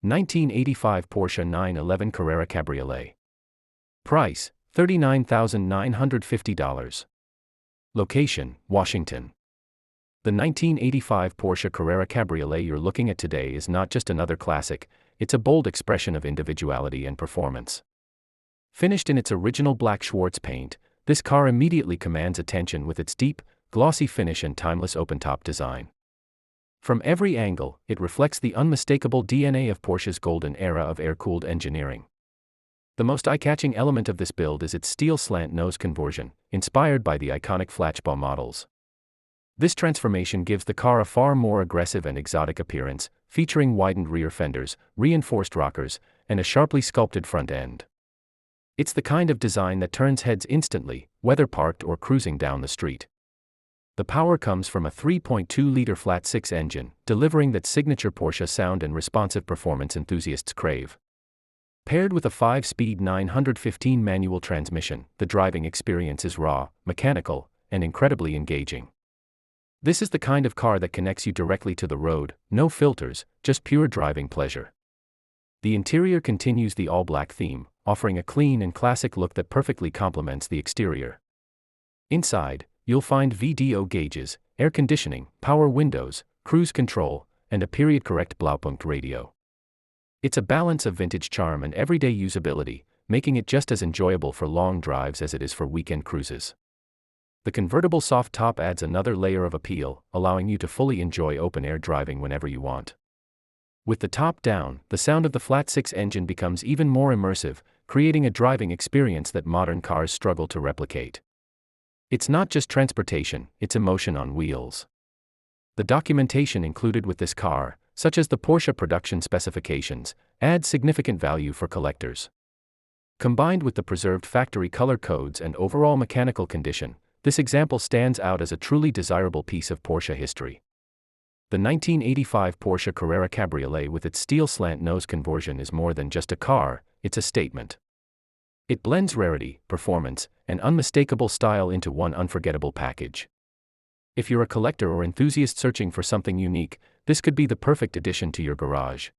1985 Porsche 911 Carrera Cabriolet. Price, $39,950. Location, Washington. The 1985 Porsche Carrera Cabriolet you're looking at today is not just another classic, it's a bold expression of individuality and performance. Finished in its original black Schwarz paint, this car immediately commands attention with its deep, glossy finish and timeless open-top design. From every angle, it reflects the unmistakable DNA of Porsche's golden era of air-cooled engineering. The most eye-catching element of this build is its steel slant nose conversion, inspired by the iconic Flachbau models. This transformation gives the car a far more aggressive and exotic appearance, featuring widened rear fenders, reinforced rockers, and a sharply sculpted front end. It's the kind of design that turns heads instantly, whether parked or cruising down the street. The power comes from a 3.2-liter flat-six engine, delivering that signature Porsche sound and responsive performance enthusiasts crave. Paired with a 5-speed 915 manual transmission, the driving experience is raw, mechanical, and incredibly engaging. This is the kind of car that connects you directly to the road, no filters, just pure driving pleasure. The interior continues the all-black theme, offering a clean and classic look that perfectly complements the exterior. Inside, you'll find VDO gauges, air conditioning, power windows, cruise control, and a period-correct Blaupunkt radio. It's a balance of vintage charm and everyday usability, making it just as enjoyable for long drives as it is for weekend cruises. The convertible soft top adds another layer of appeal, allowing you to fully enjoy open-air driving whenever you want. With the top down, the sound of the flat-six engine becomes even more immersive, creating a driving experience that modern cars struggle to replicate. It's not just transportation, it's emotion on wheels. The documentation included with this car, such as the Porsche production specifications, adds significant value for collectors. Combined with the preserved factory color codes and overall mechanical condition, this example stands out as a truly desirable piece of Porsche history. The 1985 Porsche Carrera Cabriolet with its steel slant nose conversion is more than just a car, it's a statement. It blends rarity, performance, and unmistakable style into one unforgettable package. If you're a collector or enthusiast searching for something unique, this could be the perfect addition to your garage.